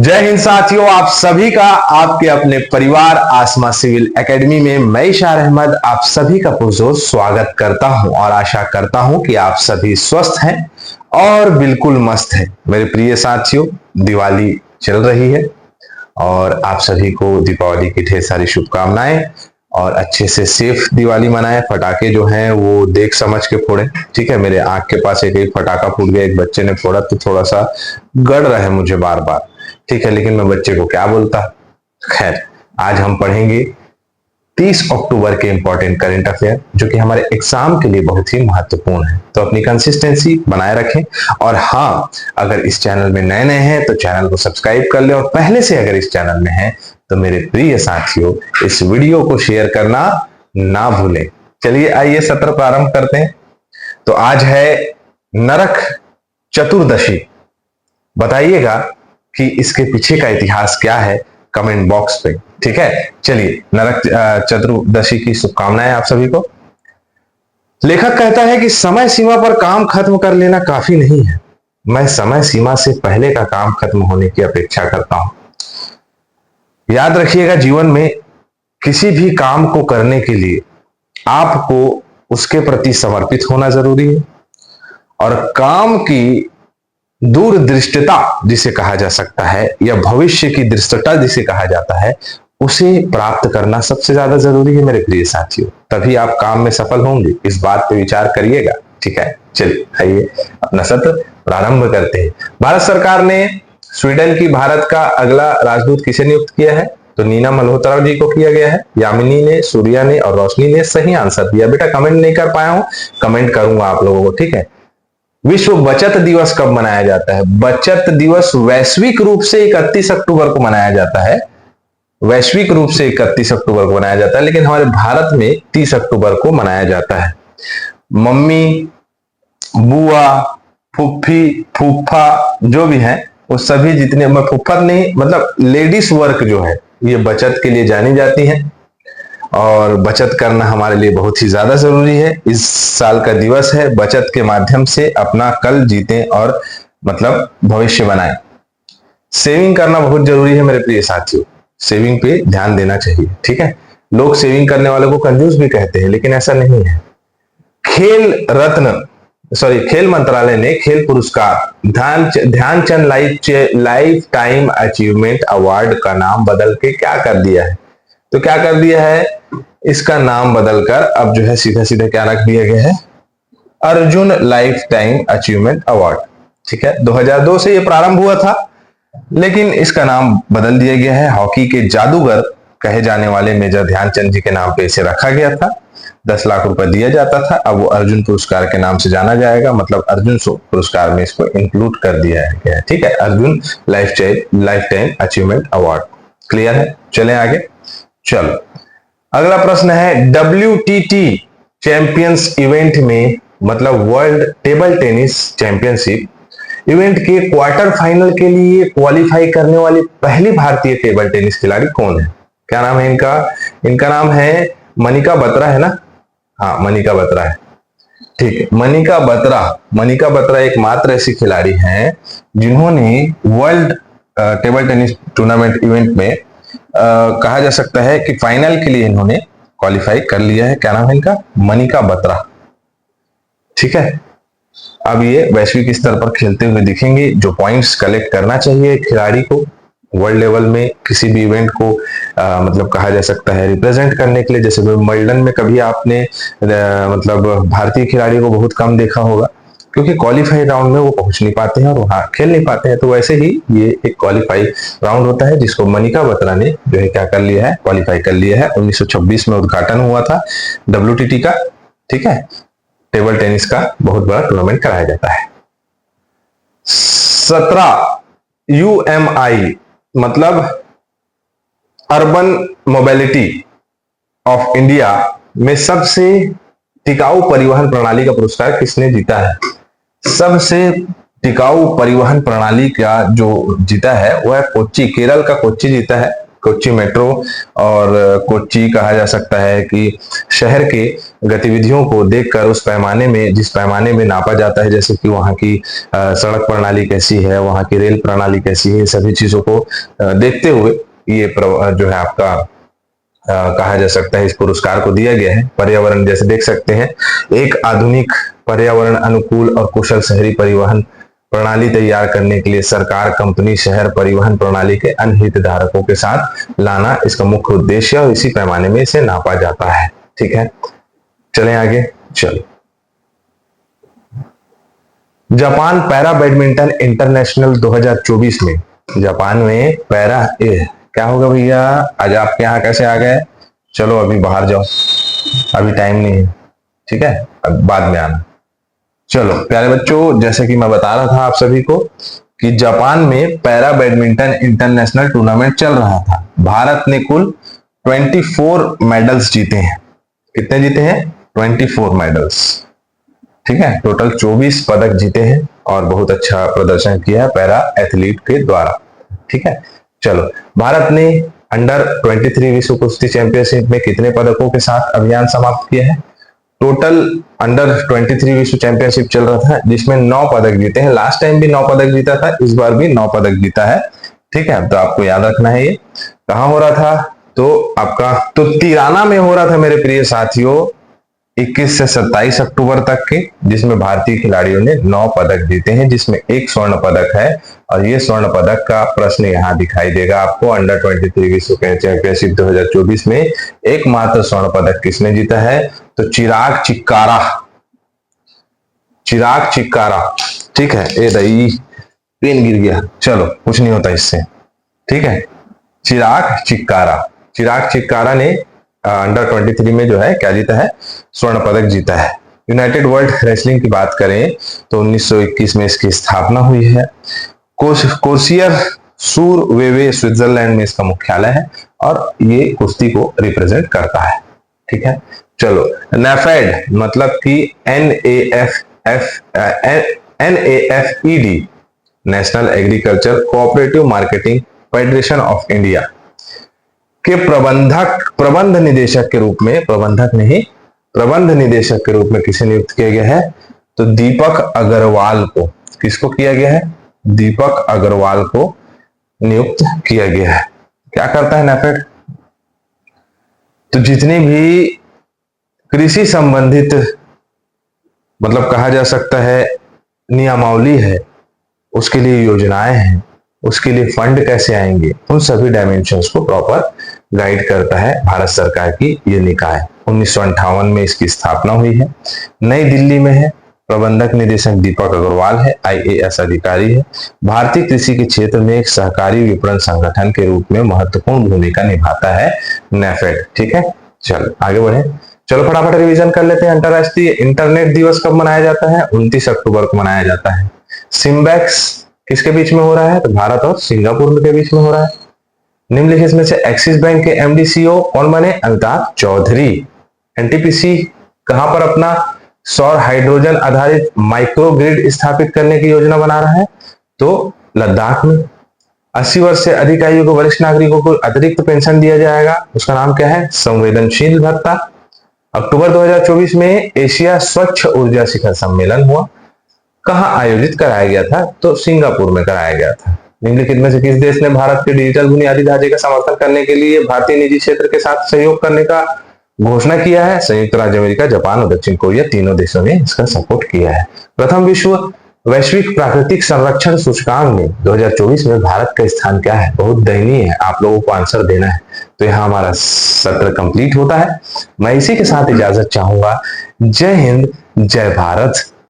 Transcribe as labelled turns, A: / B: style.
A: जय हिंद साथियों, आप सभी का आपके अपने परिवार आसमा सिविल एकेडमी में मैं इशार अहमद आप सभी का पुरजोर स्वागत करता हूं और आशा करता हूं कि आप सभी स्वस्थ हैं और बिल्कुल मस्त हैं। मेरे प्रिय साथियों, दिवाली चल रही है और आप सभी को दीपावली की ढेर सारी शुभकामनाएं और अच्छे से सेफ दिवाली मनाएं। पटाखे जो हैं वो देख समझ के फोड़ें, ठीक है। मेरे आंख के पास एक फटाखा फूट गया, एक बच्चे ने फोड़ा तो थोड़ा सा गड़ रहा है मुझे बार बार, ठीक है, लेकिन मैं बच्चे को क्या बोलता। खैर, आज हम पढ़ेंगे 30 अक्टूबर के इंपॉर्टेंट करंट अफेयर जो कि हमारे एग्जाम के लिए बहुत ही महत्वपूर्ण है। तो अपनी कंसिस्टेंसी बनाए रखें और हाँ, अगर इस चैनल में नए नए हैं तो चैनल को सब्सक्राइब कर लें और पहले से अगर इस चैनल में हैं तो मेरे प्रिय साथियों इस वीडियो को शेयर करना ना भूलें। चलिए आइए सत्र प्रारंभ करते हैं। तो आज है नरक चतुर्दशी। बताइएगा कि इसके पीछे का इतिहास क्या है कमेंट बॉक्स पे, ठीक है। चलिए, नरक चतुर्दशी की शुभकामनाएं आप सभी को। लेखक कहता है कि समय सीमा पर काम खत्म कर लेना काफी नहीं है, मैं समय सीमा से पहले का काम खत्म होने की अपेक्षा करता हूं। याद रखिएगा, जीवन में किसी भी काम को करने के लिए आपको उसके प्रति समर्पित होना जरूरी है और काम की दूरदृष्टता जिसे कहा जा सकता है या भविष्य की दृष्टता जिसे कहा जाता है उसे प्राप्त करना सबसे ज्यादा जरूरी है मेरे प्रिय साथियों। तभी आप काम में सफल होंगे, इस बात पे विचार करिएगा, ठीक है। चलिए आइए अपना सत्र प्रारंभ करते हैं। भारत सरकार ने स्वीडन की भारत का अगला राजदूत किसे नियुक्त किया है? तो नीना मल्होत्रा जी को किया गया है। यामिनी ने, सूर्या ने और रोशनी ने सही आंसर दिया। बेटा कमेंट नहीं कर पाया हूं, कमेंट करूंगा आप लोगों को, ठीक है। विश्व बचत दिवस कब मनाया जाता है? बचत दिवस वैश्विक रूप से 31 अक्टूबर को मनाया जाता है। वैश्विक रूप से 31 अक्टूबर को मनाया जाता है, लेकिन हमारे भारत में 30 अक्टूबर को मनाया जाता है। मम्मी, बुआ, फुफ्फी, फूफा जो भी हैं वो सभी जितने, फुफ्फा नहीं मतलब लेडीज वर्क जो है ये बचत के लिए जानी जाती है और बचत करना हमारे लिए बहुत ही ज्यादा जरूरी है। इस साल का दिवस है बचत के माध्यम से अपना कल जीतें और मतलब भविष्य बनाएं। सेविंग करना बहुत जरूरी है मेरे प्रिय साथियों, सेविंग पे ध्यान देना चाहिए, ठीक है। लोग सेविंग करने वालों को कंजूस भी कहते हैं, लेकिन ऐसा नहीं है। खेल मंत्रालय ने खेल पुरस्कार Dhyanchand lifetime achievement award का नाम बदल के क्या कर दिया है? तो क्या कर दिया है? इसका नाम बदलकर अब जो है सीधा सीधा क्या रख दिया गया है? Arjun life time achievement award, ठीक है। 2002 से ये प्रारंभ हुआ था, लेकिन इसका नाम बदल दिया गया है। हॉकी के जादूगर कहे जाने वाले मेजर ध्यानचंद जी के नाम पे इसे रखा गया था। 10 लाख रुपए दिया जाता था, अब वो अर्जुन पुरस्कार के नाम से जाना जाएगा, मतलब अर्जुन पुरस्कार में इसको इंक्लूड कर दिया गया, ठीक है। Arjun life time achievement award. Clear है? चलें आगे। चलो, अगला प्रश्न है WTT चैंपियंस इवेंट में, मतलब world table tennis championship event के क्वार्टर फाइनल के लिए क्वालिफाई करने वाली पहली भारतीय टेबल टेनिस खिलाड़ी कौन है? क्या नाम है इनका? इनका नाम है मनिका बत्रा, है ना? हाँ, मनिका बत्रा है, ठीक है। मनिका बत्रा एकमात्र ऐसी खिलाड़ी हैं जिन्होंने world table tennis tournament event में कहा जा सकता है कि फाइनल के लिए इन्होंने क्वालिफाई कर लिया है। क्या नाम है इनका? मनिका बत्रा, ठीक है। अब ये वैश्विक स्तर पर खेलते हुए दिखेंगे। जो पॉइंट्स कलेक्ट करना चाहिए खिलाड़ी को वर्ल्ड लेवल में किसी भी इवेंट को मतलब कहा जा सकता है रिप्रेजेंट करने के लिए, जैसे विंबलडन में कभी आपने मतलब भारतीय खिलाड़ी को बहुत कम देखा होगा क्योंकि क्वालिफाई राउंड में वो पहुंच नहीं पाते हैं और वहां खेल नहीं पाते हैं। तो वैसे ही ये एक क्वालिफाई राउंड होता है जिसको मनिका बत्रा ने जो है क्या कर लिया है? क्वालिफाई कर लिया है। 1926 में उद्घाटन हुआ था WTT का, ठीक है। टेबल टेनिस का बहुत बड़ा टूर्नामेंट कराया जाता है। 17 UMI मतलब अर्बन मोबिलिटी ऑफ इंडिया में सबसे टिकाऊ परिवहन प्रणाली का पुरस्कार किसने जीता है? सबसे टिकाऊ परिवहन प्रणाली का जो जीता है वह है कोच्चि, केरल का कोच्चि जीता है। कोच्चि मेट्रो और कोच्चि कहा जा सकता है कि शहर के गतिविधियों को देखकर उस पैमाने में, जिस पैमाने में नापा जाता है, जैसे कि वहाँ की सड़क प्रणाली कैसी है, वहाँ की रेल प्रणाली कैसी है, सभी चीजों को देखते हुए ये जो है आपका कहा जा सकता है, इस पुरस्कार को दिया गया है। पर्यावरण जैसे देख सकते हैं, एक आधुनिक पर्यावरण अनुकूल और कुशल शहरी परिवहन प्रणाली तैयार करने के लिए सरकार, कंपनी, शहर परिवहन प्रणाली के अन्य हितधारकों के साथ लाना इसका मुख्य उद्देश्य है और इसी पैमाने में इसे नापा जाता है। ठीक है, चलें आगे। चलो, जापान पैरा बैडमिंटन इंटरनेशनल 2024 में, जापान में पैरा क्या होगा भैया? आज आपके यहाँ कैसे आ गए? चलो अभी बाहर जाओ, अभी टाइम नहीं है, ठीक है, अब बाद में आना। चलो प्यारे बच्चों, जैसे कि मैं बता रहा था आप सभी को कि जापान में पैरा बैडमिंटन इंटरनेशनल टूर्नामेंट चल रहा था। भारत ने कुल 24 मेडल्स जीते हैं। कितने जीते हैं? 24 मेडल्स। ठीक है, टोटल 24 पदक जीते हैं और बहुत अच्छा प्रदर्शन किया है पैरा एथलीट के द्वारा। ठीक है, चलो, भारत ने अंडर 23 विश्व कुश्ती चैंपियनशिप में कितने पदकों के साथ अभियान समाप्त किया है? टोटल अंडर 23 विश्व चैंपियनशिप चल रहा था जिसमें 9 पदक जीते हैं। लास्ट टाइम भी 9 पदक जीता था, इस बार भी 9 पदक जीता है। ठीक है, तो आपको याद रखना है। ये कहां हो रहा था? तो आपका तिराना में हो रहा था मेरे प्रिय साथियों, 21 से 27 अक्टूबर तक के, जिसमें भारतीय खिलाड़ियों ने 9 पदक जीते हैं, जिसमें एक स्वर्ण पदक है। और ये स्वर्ण पदक का प्रश्न यहाँ दिखाई देगा आपको। अंडर 23 विश्व चैंपियनशिप 2024 में एकमात्र स्वर्ण पदक किसने जीता है? तो चिराग चिक्कारा। चिराग चिक्कारा, ठीक है। ए दई, पेन गिर गया, चलो कुछ नहीं होता इससे। ठीक है, चिराग चिक्कारा, चिराग चिक्कारा ने अंडर 23 में जो है क्या जीता है? स्वर्ण पदक जीता है। यूनाइटेड वर्ल्ड रेसलिंग की बात करें तो 1921 में इसकी स्थापना हुई है। कोर्सियर सूर वेवे स्विट्जरलैंड में इसका मुख्यालय है और ये कुश्ती को रिप्रेजेंट करता है। ठीक है, चलो, नेफेड मतलब कि NAFED, national agriculture cooperative marketing federation of India के प्रबंध निदेशक के रूप में, प्रबंधक नहीं, प्रबंध निदेशक के रूप में किसे नियुक्त किया गया है? तो दीपक अग्रवाल को। किसको किया गया है? दीपक अग्रवाल को नियुक्त किया गया है। क्या करता है नेफेड? तो जितनी भी कृषि संबंधित, मतलब कहा जा सकता है नियमावली है, उसके लिए योजनाएं हैं, उसके लिए फंड कैसे आएंगे, उन सभी डायमेंशंस को प्रॉपर गाइड करता है भारत सरकार की ये निकाय। 1958 में इसकी स्थापना हुई है, नई दिल्ली में है। प्रबंधक निदेशक दीपक अग्रवाल है, IAS अधिकारी है। भारतीय कृषि के क्षेत्र में एक सहकारी विपणन संगठन के रूप में महत्वपूर्ण भूमिका निभाता है नेफेड। ठीक है, चलो आगे बढ़े। चलो फटाफट रिवीजन कर लेते हैं। अंतरराष्ट्रीय इंटरनेट दिवस कब मनाया जाता है? 29 अक्टूबर को मनाया जाता है। सिम्बैक्स किसके बीच में हो रहा है? तो भारत और सिंगापुर के बीच में हो रहा है। निम्नलिखित में से एक्सिस बैंक के MD CEO कौन बने? अमिताभ चौधरी। NTPC कहां पर अपना सौर हाइड्रोजन आधारित माइक्रो ग्रिड स्थापित करने की योजना बना रहा है? तो लद्दाख में। 80 वर्ष से अधिक आयु को वरिष्ठ नागरिकों को अतिरिक्त पेंशन दिया जाएगा, उसका नाम क्या है? संवेदनशील भत्ता। अक्टूबर 2024 में एशिया स्वच्छ ऊर्जा शिखर सम्मेलन हुआ। कहां आयोजित कराया गया था? तो सिंगापुर में कराया गया था। निम्नलिखित में से किस देश ने भारत के डिजिटल बुनियादी ढांचे का समर्थन करने के लिए भारतीय निजी क्षेत्र के साथ सहयोग करने का घोषणा किया है? संयुक्त राज्य अमेरिका, जापान और दक्षिण कोरिया, तीनों देशों ने इसका सपोर्ट किया है। प्रथम वैश्विक प्राकृतिक संरक्षण सूचकांक में 2024 में भारत का स्थान क्या है? बहुत दयनीय है, आप लोगों को आंसर देना है। तो यहाँ हमारा सत्र कंप्लीट होता है। मैं इसी के साथ इजाजत चाहूंगा। जय हिंद, जय भारत।